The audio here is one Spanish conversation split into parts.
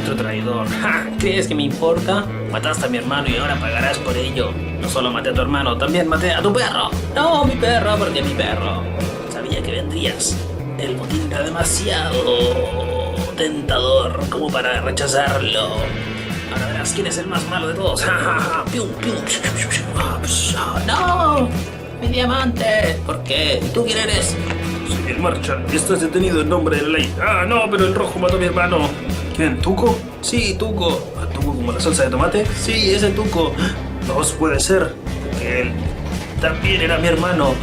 maldito traidor. ¡Ja! ¿Crees que me importa? Mataste a mi hermano y ahora pagarás por ello. No solo maté a tu hermano, también maté a tu perro. No, mi perro, porque mi perro. Sabía que vendrías. El botín era demasiado tentador como para rechazarlo. Ahora verás quién es el más malo de todos. ¡Ja, ja, ja! ¡Pium, pium! ¡No! ¡Mi diamante! ¿Por qué? ¿Y tú quién eres? Soy el Marshall. Estás detenido en nombre de la ley. Ah, no, pero el rojo mató a mi hermano. ¿Quién? ¿Tuco? Sí, Tuco. ¿Tuco como la salsa de tomate? Sí, ese Tuco. No puede ser. Él también era mi hermano.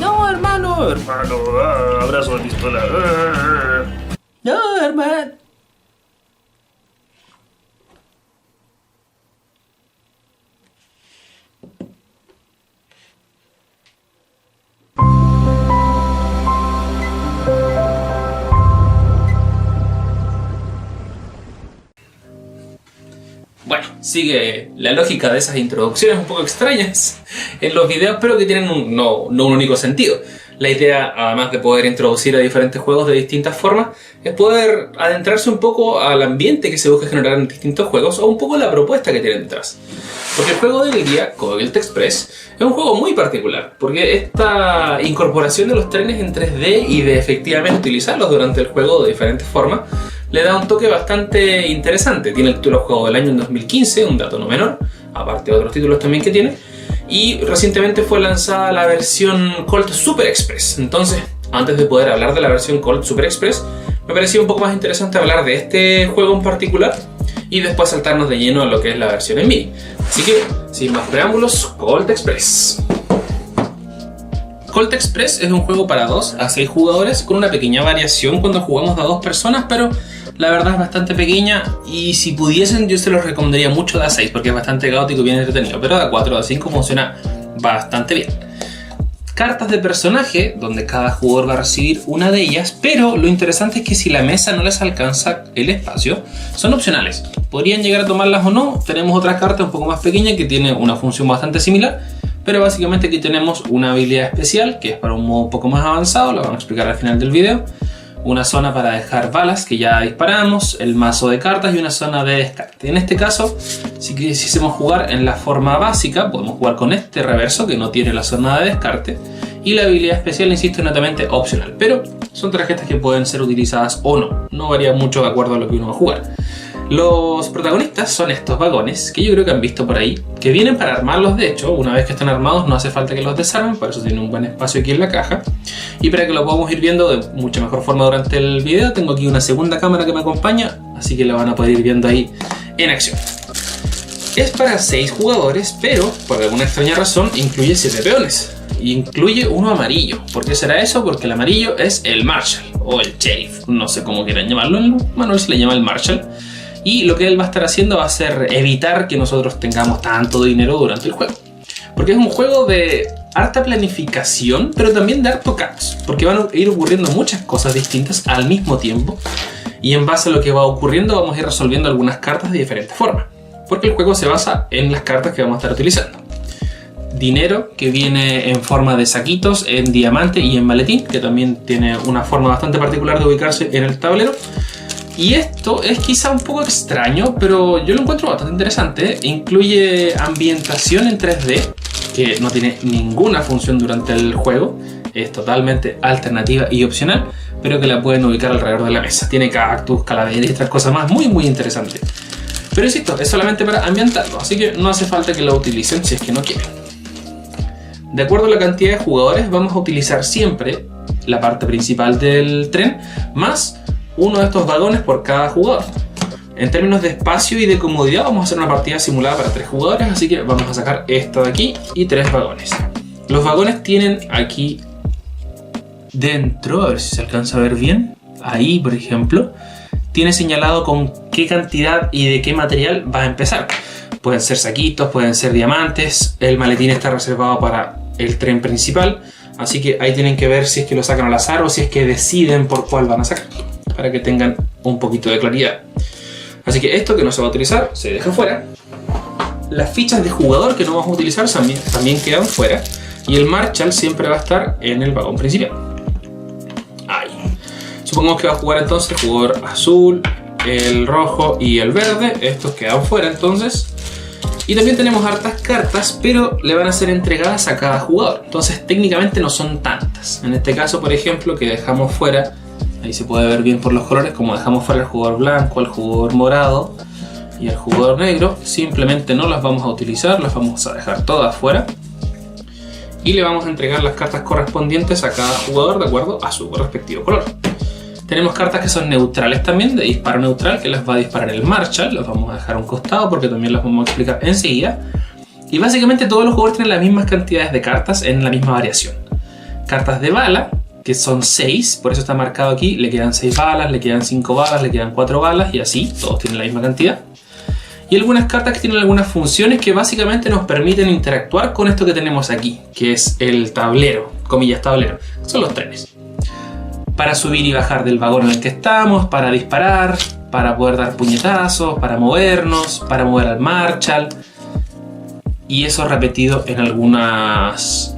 No, hermano. Hermano, abrazo de pistola. No, hermano. Bueno, sigue la lógica de esas introducciones un poco extrañas en los videos, pero que tienen no un único sentido. La idea, además de poder introducir a diferentes juegos de distintas formas, es poder adentrarse un poco al ambiente que se busca generar en distintos juegos o un poco la propuesta que tienen detrás. Porque el juego del día, Cobalt Express, es un juego muy particular, porque esta incorporación de los trenes en 3D y de efectivamente utilizarlos durante el juego de diferentes formas, le da un toque bastante interesante. Tiene el título juego del año en 2015, un dato no menor, aparte de otros títulos también que tiene. Y recientemente fue lanzada la versión Colt Super Express. Entonces, antes de poder hablar de la versión Colt Super Express, me parecía un poco más interesante hablar de este juego en particular y después saltarnos de lleno a lo que es la versión en mini. Así que, sin más preámbulos, Colt Express. Colt Express es un juego para 2 a 6 jugadores con una pequeña variación cuando jugamos a 2 personas, pero la verdad es bastante pequeña y si pudiesen yo se los recomendaría mucho de a 6 porque es bastante caótico y bien entretenido, pero de a 4 o a 5 funciona bastante bien. Cartas de personaje, donde cada jugador va a recibir una de ellas, pero lo interesante es que si la mesa no les alcanza el espacio, son opcionales. Podrían llegar a tomarlas o no. Tenemos otra carta un poco más pequeña que tiene una función bastante similar, pero básicamente aquí tenemos una habilidad especial que es para un modo un poco más avanzado, lo vamos a explicar al final del video. Una zona para dejar balas que ya disparamos, el mazo de cartas y una zona de descarte. En este caso, si quisiésemos jugar en la forma básica, podemos jugar con este reverso que no tiene la zona de descarte. Y la habilidad especial, insisto, es netamente opcional, pero son tarjetas que pueden ser utilizadas o no. No varía mucho de acuerdo a lo que uno va a jugar. Los protagonistas son estos vagones, que yo creo que han visto por ahí, que vienen para armarlos. De hecho, una vez que están armados no hace falta que los desarmen, por eso tienen un buen espacio aquí en la caja. Y para que lo podamos ir viendo de mucha mejor forma durante el video, tengo aquí una segunda cámara que me acompaña, así que la van a poder ir viendo ahí en acción. Es para 6 jugadores, pero por alguna extraña razón incluye 7 peones. Y incluye uno amarillo. ¿Por qué será eso? Porque el amarillo es el Marshall o el Sheriff, no sé cómo quieran llamarlo, en el manual se le llama el Marshall. Y lo que él va a estar haciendo va a ser evitar que nosotros tengamos tanto dinero durante el juego. Porque es un juego de harta planificación, pero también de harto caos. Porque van a ir ocurriendo muchas cosas distintas al mismo tiempo. Y en base a lo que va ocurriendo vamos a ir resolviendo algunas cartas de diferentes formas. Porque el juego se basa en las cartas que vamos a estar utilizando. Dinero que viene en forma de saquitos, en diamante y en maletín, que también tiene una forma bastante particular de ubicarse en el tablero. Y esto es quizá un poco extraño, pero yo lo encuentro bastante interesante. Incluye ambientación en 3D, que no tiene ninguna función durante el juego. Es totalmente alternativa y opcional, pero que la pueden ubicar alrededor de la mesa. Tiene cactus, calaveras y otras cosas más muy interesantes. Pero insisto, es solamente para ambientarlo, así que no hace falta que lo utilicen si es que no quieren. De acuerdo a la cantidad de jugadores, vamos a utilizar siempre la parte principal del tren, más uno de estos vagones por cada jugador. En términos de espacio y de comodidad vamos a hacer una partida simulada para 3 jugadores, así que vamos a sacar esta de aquí y 3 vagones. Los vagones tienen aquí dentro, a ver si se alcanza a ver bien, ahí por ejemplo, tiene señalado con qué cantidad y de qué material va a empezar. Pueden ser saquitos, pueden ser diamantes, el maletín está reservado para el tren principal, así que ahí tienen que ver si es que lo sacan al azar o si es que deciden por cuál van a sacar, para que tengan un poquito de claridad. Así que esto que no se va a utilizar se deja fuera. Las fichas de jugador que no vamos a utilizar también quedan fuera. Y el Marshall siempre va a estar en el vagón principal. Ahí. Supongamos que va a jugar entonces jugador azul, el rojo y el verde. Estos quedan fuera entonces. Y también tenemos hartas cartas, pero le van a ser entregadas a cada jugador. Entonces técnicamente no son tantas. En este caso, por ejemplo, que dejamos fuera, ahí se puede ver bien por los colores, como dejamos fuera el jugador blanco, el jugador morado y el jugador negro, simplemente no las vamos a utilizar, las vamos a dejar todas fuera. Y le vamos a entregar las cartas correspondientes a cada jugador de acuerdo a su respectivo color. Tenemos cartas que son neutrales también, de disparo neutral, que las va a disparar el Marshall. Las vamos a dejar a un costado porque también las vamos a explicar enseguida. Y básicamente todos los jugadores tienen las mismas cantidades de cartas en la misma variación. Cartas de bala, que son 6, por eso está marcado aquí. Le quedan 6 balas, le quedan 5 balas, le quedan 4 balas y así, todos tienen la misma cantidad. Y algunas cartas que tienen algunas funciones que básicamente nos permiten interactuar con esto que tenemos aquí, que es el tablero, comillas tablero, son los trenes. Para subir y bajar del vagón en el que estamos, para disparar, para poder dar puñetazos, para movernos, para mover al Marshall. Y eso repetido en algunas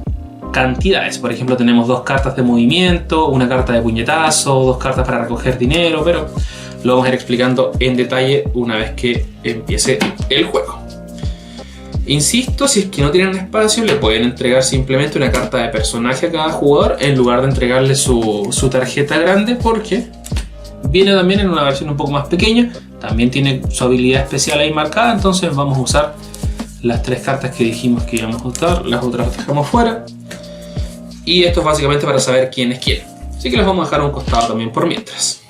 cantidades. Por ejemplo, tenemos 2 cartas de movimiento, una carta de puñetazo, 2 cartas para recoger dinero, pero lo vamos a ir explicando en detalle una vez que empiece el juego. Insisto, si es que no tienen espacio, le pueden entregar simplemente una carta de personaje a cada jugador en lugar de entregarle su tarjeta grande, porque viene también en una versión un poco más pequeña. También tiene su habilidad especial ahí marcada, entonces vamos a usar las 3 cartas que dijimos que íbamos a usar, las otras las dejamos fuera. Y esto es básicamente para saber quién es quién. Así que las vamos a dejar a un costado también por mientras.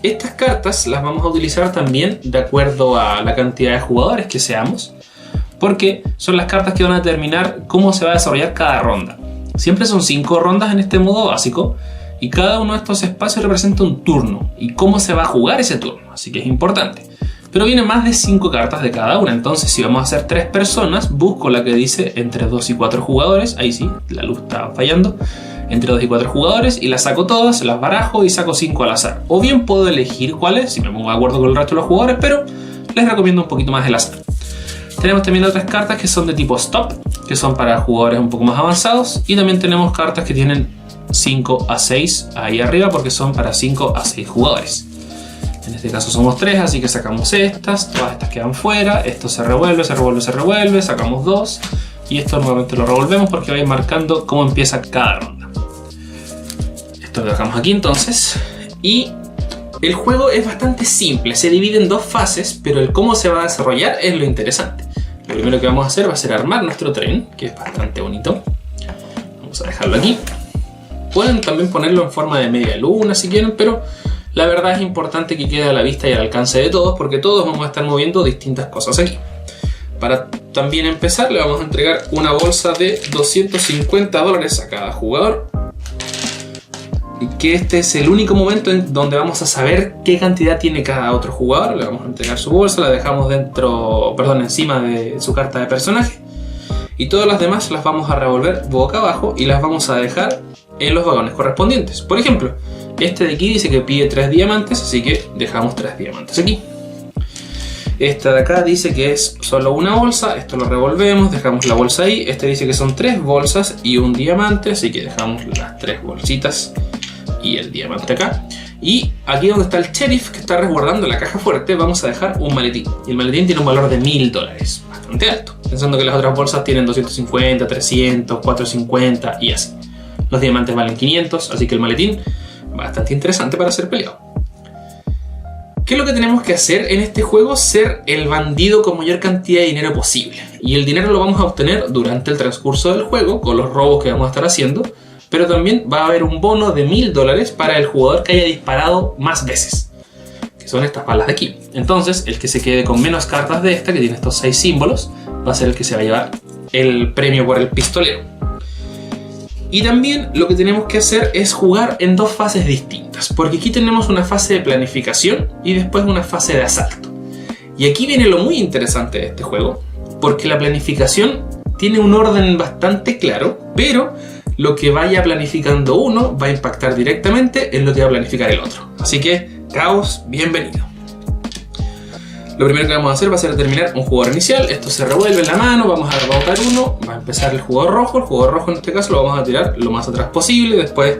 Estas cartas las vamos a utilizar también de acuerdo a la cantidad de jugadores que seamos, porque son las cartas que van a determinar cómo se va a desarrollar cada ronda. Siempre son 5 rondas en este modo básico y cada uno de estos espacios representa un turno y cómo se va a jugar ese turno, así que es importante. Pero vienen más de 5 cartas de cada una, entonces si vamos a hacer 3 personas, busco la que dice entre 2 y 4 jugadores, ahí sí, la luz está fallando, entre 2 y 4 jugadores, y las saco todas, las barajo y saco 5 al azar. O bien puedo elegir cuáles, si me pongo de acuerdo con el resto de los jugadores, pero les recomiendo un poquito más el azar. Tenemos también otras cartas que son de tipo stop, que son para jugadores un poco más avanzados, y también tenemos cartas que tienen 5 a 6 ahí arriba porque son para 5 a 6 jugadores. En este caso somos 3, así que sacamos estas, todas estas quedan fuera, esto se revuelve, se revuelve, se revuelve, sacamos 2 y esto nuevamente lo revolvemos porque va a ir marcando cómo empieza cada ronda. Esto lo dejamos aquí entonces, y el juego es bastante simple, se divide en 2 fases, pero el cómo se va a desarrollar es lo interesante. Lo primero que vamos a hacer va a ser armar nuestro tren, que es bastante bonito. Vamos a dejarlo aquí. Pueden también ponerlo en forma de media luna si quieren, pero la verdad es importante que quede a la vista y al alcance de todos, porque todos vamos a estar moviendo distintas cosas aquí. Para también empezar, le vamos a entregar una bolsa de $250 a cada jugador. Y que este es el único momento en donde vamos a saber qué cantidad tiene cada otro jugador. Le vamos a entregar su bolsa, la dejamos encima de su carta de personaje. Y todas las demás las vamos a revolver boca abajo y las vamos a dejar en los vagones correspondientes. Por ejemplo, este de aquí dice que pide 3 diamantes, así que dejamos 3 diamantes aquí. Esta de acá dice que es solo una bolsa, esto lo revolvemos, dejamos la bolsa ahí. Este dice que son 3 bolsas y un diamante, así que dejamos las 3 bolsitas y el diamante acá. Y aquí donde está el sheriff que está resguardando la caja fuerte, vamos a dejar un maletín. Y el maletín tiene un valor de $1000, bastante alto, pensando que las otras bolsas tienen 250, 300, 450 y así. Los diamantes valen 500, así que el maletín bastante interesante para ser peleado. ¿Qué es lo que tenemos que hacer en este juego? Ser el bandido con mayor cantidad de dinero posible. Y el dinero lo vamos a obtener durante el transcurso del juego con los robos que vamos a estar haciendo. Pero también va a haber un bono de $1000 para el jugador que haya disparado más veces, que son estas balas de aquí. Entonces, el que se quede con menos cartas de esta, que tiene estos 6 símbolos, va a ser el que se va a llevar el premio por el pistolero. Y también lo que tenemos que hacer es jugar en 2 fases distintas, porque aquí tenemos una fase de planificación y después una fase de asalto. Y aquí viene lo muy interesante de este juego, porque la planificación tiene un orden bastante claro, pero lo que vaya planificando uno va a impactar directamente en lo que va a planificar el otro. Así que, caos, bienvenido. Lo primero que vamos a hacer va a ser determinar un jugador inicial. Esto se revuelve en la mano, vamos a rebotar uno. Va a empezar el jugador rojo. El jugador rojo en este caso lo vamos a tirar lo más atrás posible. Después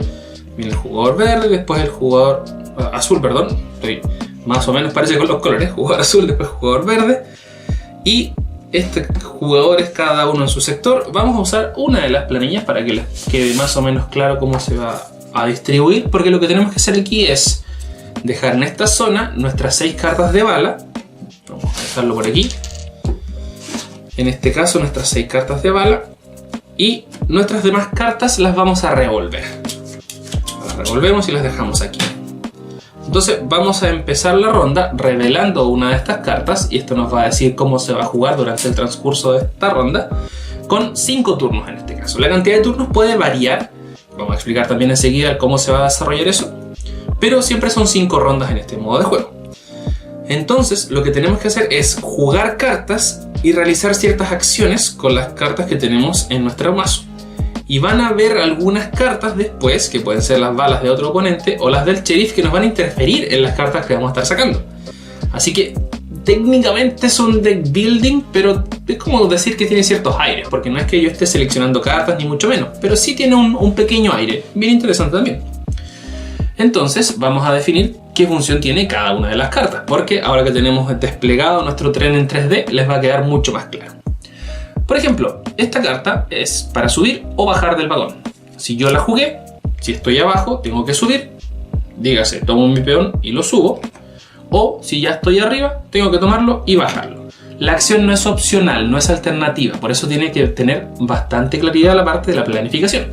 viene el jugador verde, después el jugador azul, perdón. Estoy más o menos parece con los colores, jugador azul, después jugador verde. Y jugadores cada uno en su sector. Vamos a usar una de las planillas para que les quede más o menos claro cómo se va a distribuir, porque lo que tenemos que hacer aquí es dejar en esta zona nuestras 6 cartas de bala. Vamos a dejarlo por aquí. En este caso nuestras 6 cartas de bala, y nuestras demás cartas las vamos a revolver. Las revolvemos y las dejamos aquí. Entonces vamos a empezar la ronda revelando una de estas cartas, y esto nos va a decir cómo se va a jugar durante el transcurso de esta ronda, con 5 turnos en este caso. La cantidad de turnos puede variar, vamos a explicar también enseguida cómo se va a desarrollar eso, pero siempre son 5 rondas en este modo de juego. Entonces lo que tenemos que hacer es jugar cartas y realizar ciertas acciones con las cartas que tenemos en nuestro mazo. Y van a haber algunas cartas después, que pueden ser las balas de otro oponente o las del sheriff, que nos van a interferir en las cartas que vamos a estar sacando. Así que técnicamente es un deck building, pero es como decir que tiene ciertos aires, porque no es que yo esté seleccionando cartas ni mucho menos, pero sí tiene un pequeño aire, bien interesante también. Entonces vamos a definir qué función tiene cada una de las cartas, porque ahora que tenemos desplegado nuestro tren en 3D les va a quedar mucho más claro. Por ejemplo, esta carta es para subir o bajar del vagón. Si yo la jugué, si estoy abajo, tengo que subir. Dígase, tomo mi peón y lo subo. O si ya estoy arriba, tengo que tomarlo y bajarlo. La acción no es opcional, no es alternativa. Por eso tiene que tener bastante claridad la parte de la planificación.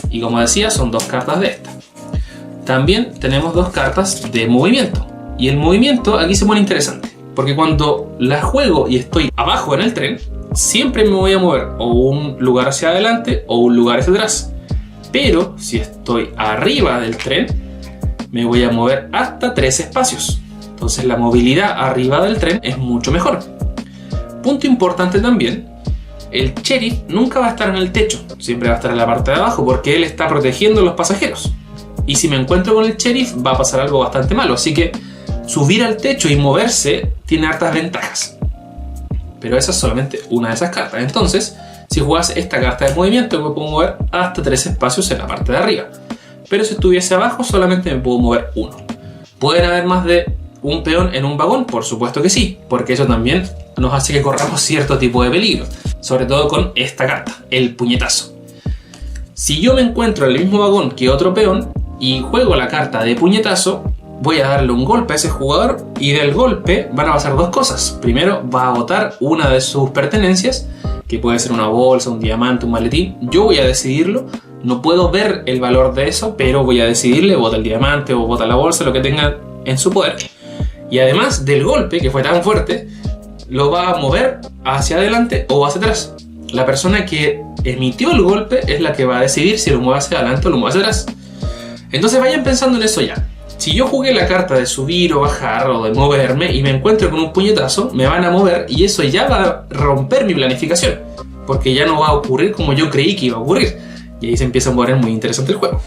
Y como decía, son 2 cartas de esta. También tenemos 2 cartas de movimiento. Y el movimiento aquí se pone interesante, porque cuando la juego y estoy abajo en el tren, siempre me voy a mover o un lugar hacia adelante o un lugar hacia atrás. Pero si estoy arriba del tren, me voy a mover hasta 3 espacios. Entonces la movilidad arriba del tren es mucho mejor. Punto importante también, el sheriff nunca va a estar en el techo, siempre va a estar en la parte de abajo, porque él está protegiendo a los pasajeros. Y si me encuentro con el sheriff va a pasar algo bastante malo, así que subir al techo y moverse tiene hartas ventajas. Pero esa es solamente una de esas cartas. Entonces, si jugas esta carta de movimiento, me puedo mover hasta 3 espacios en la parte de arriba. Pero si estuviese abajo, solamente me puedo mover 1. ¿Pueden haber más de un peón en un vagón? Por supuesto que sí, porque eso también nos hace que corramos cierto tipo de peligro. Sobre todo con esta carta, el puñetazo. Si yo me encuentro en el mismo vagón que otro peón y juego la carta de puñetazo, voy a darle un golpe a ese jugador, y del golpe van a pasar 2 cosas. Primero, va a botar una de sus pertenencias, que puede ser una bolsa, un diamante, un maletín. Yo voy a decidirlo, no puedo ver el valor de eso, pero voy a decidirle, bota el diamante o bota la bolsa, lo que tenga en su poder. Y además del golpe, que fue tan fuerte, lo va a mover hacia adelante o hacia atrás. La persona que emitió el golpe es la que va a decidir si lo mueve hacia adelante o lo mueve hacia atrás. Entonces vayan pensando en eso ya. Si yo jugué la carta de subir o bajar o de moverme y me encuentro con un puñetazo, me van a mover y eso ya va a romper mi planificación, porque ya no va a ocurrir como yo creí que iba a ocurrir. Y ahí se empieza a poner muy interesante el juego.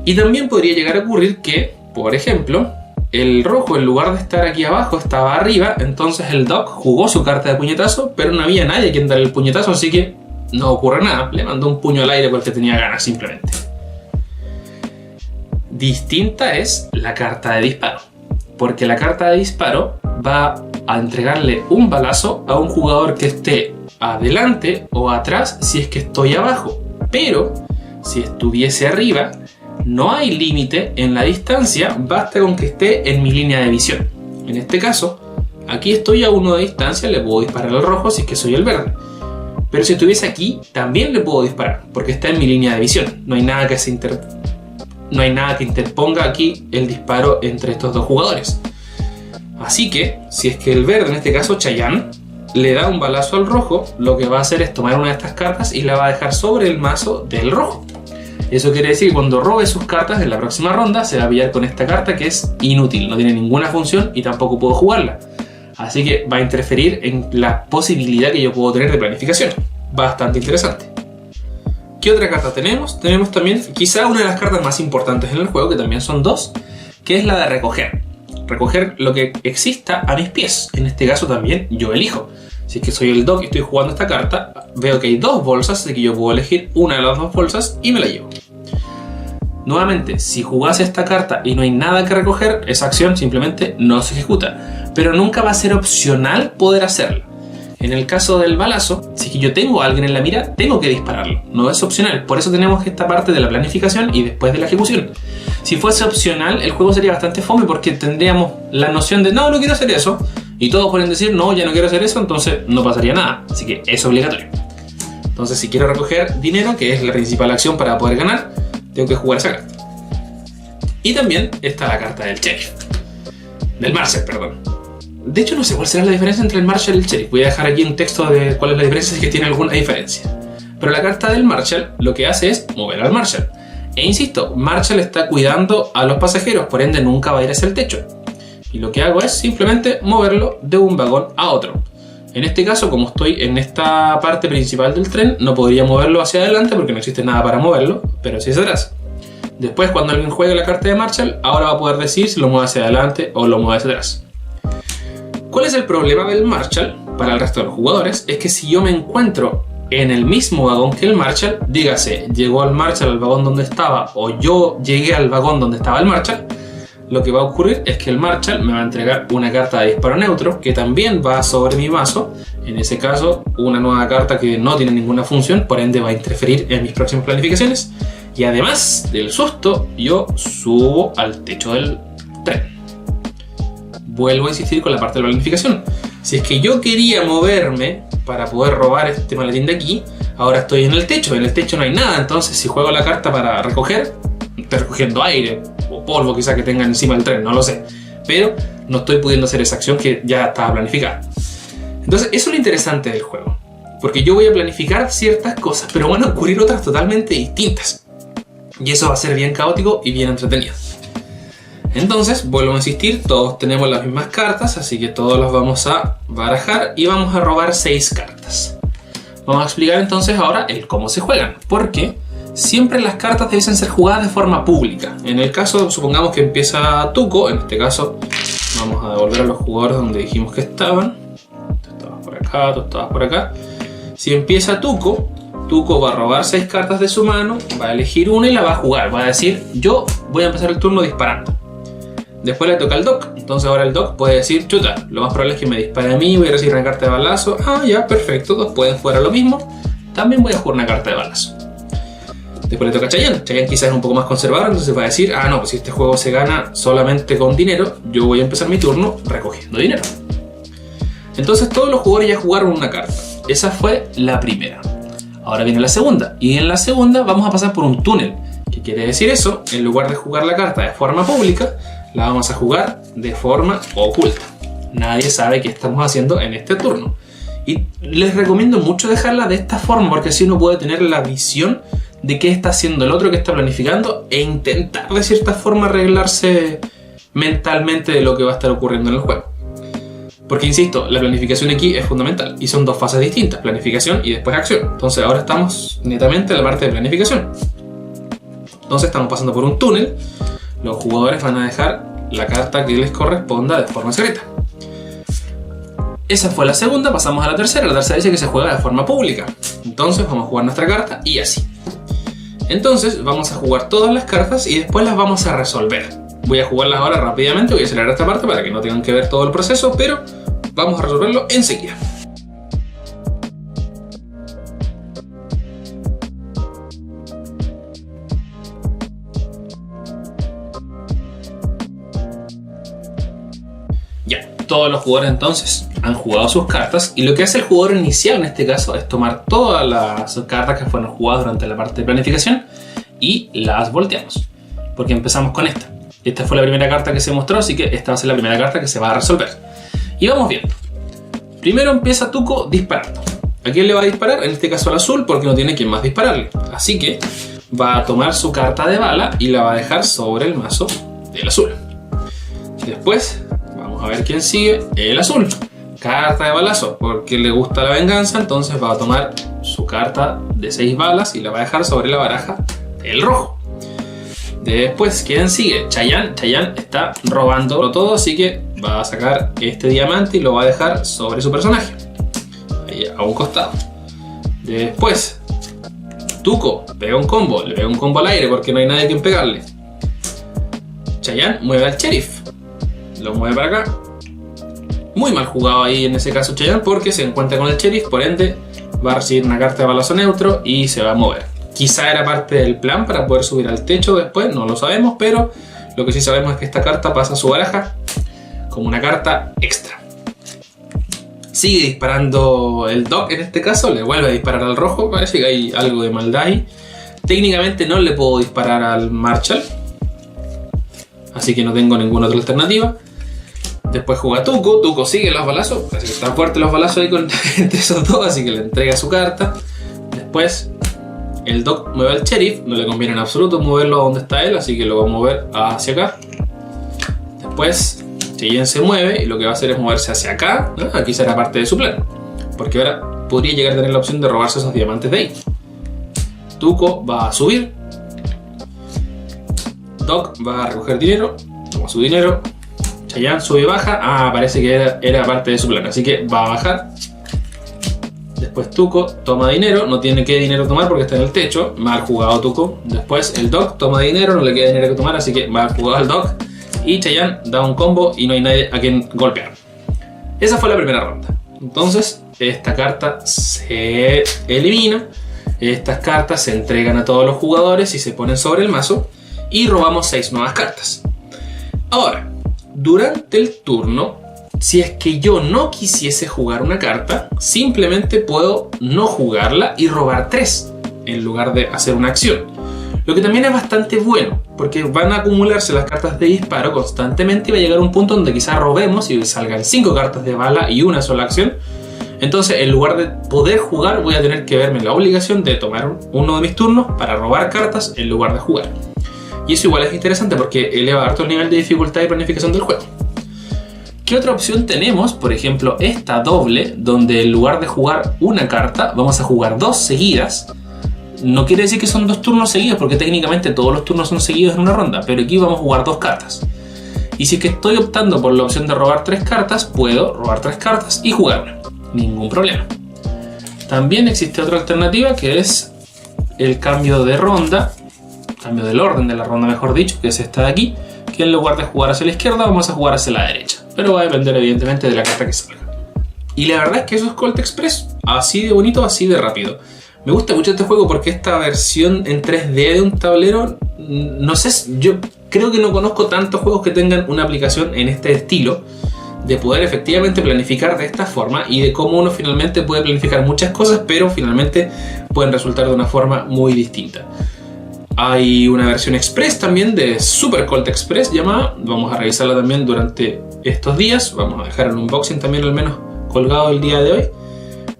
Y también podría llegar a ocurrir que, por ejemplo, el rojo, en lugar de estar aquí abajo, estaba arriba. Entonces el Doc jugó su carta de puñetazo, pero no había nadie a quien darle el puñetazo, así que no ocurre nada. Le mandó un puño al aire porque tenía ganas simplemente. Distinta es la carta de disparo, porque la carta de disparo va a entregarle un balazo a un jugador que esté adelante o atrás si es que estoy abajo. Pero si estuviese arriba, no hay límite en la distancia, basta con que esté en mi línea de visión. En este caso, aquí estoy a 1 de distancia, le puedo disparar al rojo si es que soy el verde. Pero si estuviese aquí, también le puedo disparar, porque está en mi línea de visión. No hay nada que interponga aquí el disparo entre estos 2 jugadores. Así que, si es que el verde, en este caso Chayanne, le da un balazo al rojo, lo que va a hacer es tomar una de estas cartas y la va a dejar sobre el mazo del rojo. Eso quiere decir que cuando robe sus cartas en la próxima ronda, se va a pillar con esta carta que es inútil, no tiene ninguna función y tampoco puedo jugarla. Así que va a interferir en la posibilidad que yo puedo tener de planificación. Bastante interesante. ¿Qué otra carta tenemos? Tenemos también quizá una de las cartas más importantes en el juego, que también son 2, que es la de recoger. Recoger lo que exista a mis pies. En este caso también yo elijo. Si es que soy el Doc y estoy jugando esta carta, veo que hay 2 bolsas, así que yo puedo elegir una de las 2 bolsas y me la llevo. Nuevamente, si jugás esta carta y no hay nada que recoger, esa acción simplemente no se ejecuta. Pero nunca va a ser opcional poder hacerla. En el caso del balazo, si es que yo tengo a alguien en la mira, tengo que dispararlo. No es opcional. Por eso tenemos esta parte de la planificación y después de la ejecución. Si fuese opcional, el juego sería bastante fome porque tendríamos la noción de no quiero hacer eso. Y todos pueden decir no, ya no quiero hacer eso, entonces no pasaría nada. Así que es obligatorio. Entonces si quiero recoger dinero, que es la principal acción para poder ganar, tengo que jugar esa carta. Y también está la carta del sheriff. Del Marshal, perdón. De hecho no sé cuál será la diferencia entre el Marshal y el sheriff. Voy a dejar aquí un texto de cuál es la diferencia, si es que tiene alguna diferencia. Pero la carta del Marshal lo que hace es mover al Marshal. E insisto, Marshal está cuidando a los pasajeros, por ende nunca va a ir hacia el techo. Y lo que hago es simplemente moverlo de un vagón a otro. En este caso, como estoy en esta parte principal del tren, no podría moverlo hacia adelante porque no existe nada para moverlo, pero sí hacia atrás. Después, cuando alguien juegue la carta de Marshal, ahora va a poder decir si lo mueve hacia adelante o lo mueve hacia atrás. ¿Cuál es el problema del Marshal para el resto de los jugadores? Es que si yo me encuentro en el mismo vagón que el Marshal, dígase, llegó el Marshal al vagón donde estaba o yo llegué al vagón donde estaba el Marshal, lo que va a ocurrir es que el Marshal me va a entregar una carta de disparo neutro que también va sobre mi mazo. En ese caso, una nueva carta que no tiene ninguna función, por ende va a interferir en mis próximas planificaciones. Y además del susto, yo subo al techo del tren. Vuelvo a insistir con la parte de la planificación. Si es que yo quería moverme para poder robar este maletín de aquí, ahora estoy en el techo. En el techo no hay nada, entonces si juego la carta para recoger, estoy recogiendo aire o polvo quizá que tenga encima del tren, no lo sé. Pero no estoy pudiendo hacer esa acción que ya estaba planificada. Entonces eso es lo interesante del juego. Porque yo voy a planificar ciertas cosas, pero van a ocurrir otras totalmente distintas. Y eso va a ser bien caótico y bien entretenido. Entonces, vuelvo a insistir, todos tenemos las mismas cartas, así que todos las vamos a barajar y vamos a robar 6 cartas. Vamos a explicar entonces ahora el cómo se juegan, porque siempre las cartas deben ser jugadas de forma pública. En el caso, supongamos que empieza Tuco, en este caso vamos a devolver a los jugadores donde dijimos que estaban. Tú estabas por acá, tú estabas por acá. Si empieza Tuco, Tuco va a robar 6 cartas de su mano, va a elegir una y la va a jugar. Va a decir, yo voy a empezar el turno disparando. Después le toca al Doc, entonces ahora el Doc puede decir, chuta, lo más probable es que me dispare a mí, voy a recibir una carta de balazo. Ah, ya, perfecto, todos pueden jugar a lo mismo. También voy a jugar una carta de balazo. Después le toca a Chayanne. Chayanne quizás es un poco más conservador, entonces va a decir, ah, no, pues si este juego se gana solamente con dinero, yo voy a empezar mi turno recogiendo dinero. Entonces todos los jugadores ya jugaron una carta. Esa fue la primera. Ahora viene la segunda, y en la segunda vamos a pasar por un túnel. ¿Qué quiere decir eso? En lugar de jugar la carta de forma pública, la vamos a jugar de forma oculta. Nadie sabe qué estamos haciendo en este turno. Y les recomiendo mucho dejarla de esta forma, porque así uno puede tener la visión de qué está haciendo el otro que está planificando e intentar de cierta forma arreglarse mentalmente de lo que va a estar ocurriendo en el juego. Porque insisto, la planificación aquí es fundamental y son dos fases distintas, planificación y después acción. Entonces ahora estamos netamente en la parte de planificación. Entonces estamos pasando por un túnel. Los jugadores van a dejar la carta que les corresponda de forma secreta. Esa fue la segunda, pasamos a la tercera. La tercera dice que se juega de forma pública. Entonces vamos a jugar nuestra carta y así. Entonces vamos a jugar todas las cartas y después las vamos a resolver. Voy a jugarlas ahora rápidamente, voy a acelerar esta parte para que no tengan que ver todo el proceso, pero vamos a resolverlo enseguida. Ya, todos los jugadores entonces han jugado sus cartas y lo que hace el jugador inicial en este caso es tomar todas las cartas que fueron jugadas durante la parte de planificación y las volteamos, porque empezamos con esta. Esta fue la primera carta que se mostró, así que esta va a ser la primera carta que se va a resolver. Y vamos viendo. Primero empieza Tuco disparando. ¿A quién le va a disparar? En este caso al azul, porque no tiene quien más dispararle. Así que va a tomar su carta de bala y la va a dejar sobre el mazo del azul. Después vamos a ver quién sigue. El azul. Carta de balazo, porque le gusta la venganza, entonces va a tomar su carta de 6 balas y la va a dejar sobre la baraja del rojo. Después, ¿quién sigue? Chayanne. Chayanne está robando todo, así que va a sacar este diamante y lo va a dejar sobre su personaje. Ahí a un costado. Después, Tuco pega un combo, le pega un combo al aire porque no hay nadie a quien pegarle. Chayanne mueve al sheriff, lo mueve para acá. Muy mal jugado ahí en ese caso Chayanne porque se encuentra con el sheriff, por ende va a recibir una carta de balazo neutro y se va a mover. Quizá era parte del plan para poder subir al techo después, no lo sabemos, pero lo que sí sabemos es que esta carta pasa a su baraja como una carta extra. Sigue disparando el Doc en este caso, le vuelve a disparar al rojo, parece que hay algo de maldad ahí. Técnicamente no le puedo disparar al Marshall, así que no tengo ninguna otra alternativa. Después juega Tuco, Tuco sigue los balazos, parece que están fuertes los balazos ahí entre esos dos, así que le entrega su carta. Después el Doc mueve al sheriff, no le conviene en absoluto moverlo a donde está él, así que lo va a mover hacia acá. Después Cheyenne se mueve y lo que va a hacer es moverse hacia acá. Aquí será parte de su plan, porque ahora podría llegar a tener la opción de robarse esos diamantes de ahí. Tuco va a subir, Doc va a recoger dinero, toma su dinero. Chayanne sube y baja. Parece que era parte de su plan, así que va a bajar. Después Tuco toma dinero, no tiene que dinero tomar porque está en el techo. Mal jugado Tuco. Después el Doc toma dinero, no le queda dinero que tomar, así que mal jugado al Doc. Y Chayanne da un combo y no hay nadie a quien golpear. Esa fue la primera ronda. Entonces esta carta se elimina. Estas cartas se entregan a todos los jugadores y se ponen sobre el mazo. Y robamos 6 nuevas cartas. Ahora, durante el turno, si es que yo no quisiese jugar una carta, simplemente puedo no jugarla y robar 3 en lugar de hacer una acción. Lo que también es bastante bueno, porque van a acumularse las cartas de disparo constantemente y va a llegar un punto donde quizás robemos y salgan 5 cartas de bala y una sola acción. Entonces, en lugar de poder jugar, voy a tener que verme en la obligación de tomar uno de mis turnos para robar cartas en lugar de jugar. Y eso igual es interesante porque eleva harto el nivel de dificultad y planificación del juego. ¿Qué otra opción tenemos? Por ejemplo, esta doble, donde en lugar de jugar una carta, vamos a jugar 2 seguidas. No quiere decir que son 2 turnos seguidos, porque técnicamente todos los turnos son seguidos en una ronda, pero aquí vamos a jugar 2 cartas. Y si es que estoy optando por la opción de robar 3 cartas, puedo robar 3 cartas y jugarla. Ningún problema. También existe otra alternativa que es el cambio de ronda. Cambio del orden de la ronda, mejor dicho, que es esta de aquí, que en lugar de jugar hacia la izquierda vamos a jugar hacia la derecha, pero va a depender evidentemente de la carta que salga. Y la verdad es que eso es Colt Express, así de bonito, así de rápido. Me gusta mucho este juego porque esta versión en 3D de un tablero, no sé, yo creo que no conozco tantos juegos que tengan una aplicación en este estilo, de poder efectivamente planificar de esta forma y de cómo uno finalmente puede planificar muchas cosas, pero finalmente pueden resultar de una forma muy distinta. Hay una versión express también de Super Colt Express llamada. Vamos a revisarla también durante estos días. Vamos a dejar el unboxing también al menos colgado el día de hoy.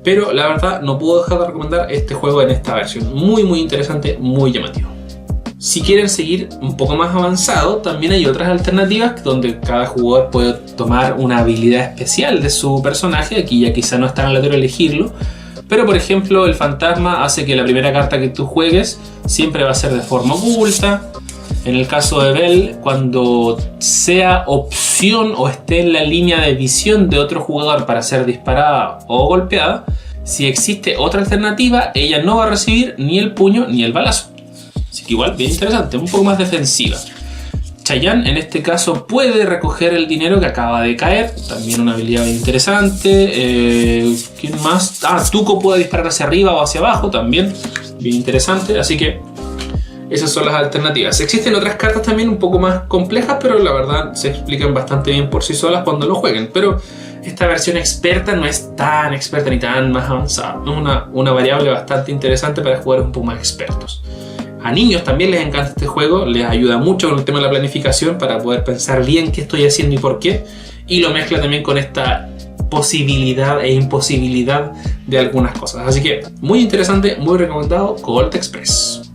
Pero la verdad no puedo dejar de recomendar este juego en esta versión. Muy muy interesante, muy llamativo. Si quieren seguir un poco más avanzado, también hay otras alternativas donde cada jugador puede tomar una habilidad especial de su personaje. Aquí ya quizá no es tan aleatorio elegirlo. Pero por ejemplo el fantasma hace que la primera carta que tú juegues siempre va a ser de forma oculta. En el caso de Belle, cuando sea opción o esté en la línea de visión de otro jugador para ser disparada o golpeada, si existe otra alternativa, ella no va a recibir ni el puño ni el balazo. Así que igual bien interesante, un poco más defensiva. Chayanne en este caso puede recoger el dinero que acaba de caer, también una habilidad interesante. ¿Quién más? Tuco puede disparar hacia arriba o hacia abajo, también bien interesante, así que esas son las alternativas. Existen otras cartas también un poco más complejas, pero la verdad se explican bastante bien por sí solas cuando lo jueguen, pero esta versión experta no es tan experta ni tan más avanzada, es una variable bastante interesante para jugadores un poco más expertos. A niños también les encanta este juego, les ayuda mucho con el tema de la planificación para poder pensar bien qué estoy haciendo y por qué, y lo mezcla también con esta posibilidad e imposibilidad de algunas cosas. Así que muy interesante, muy recomendado, Colt Express.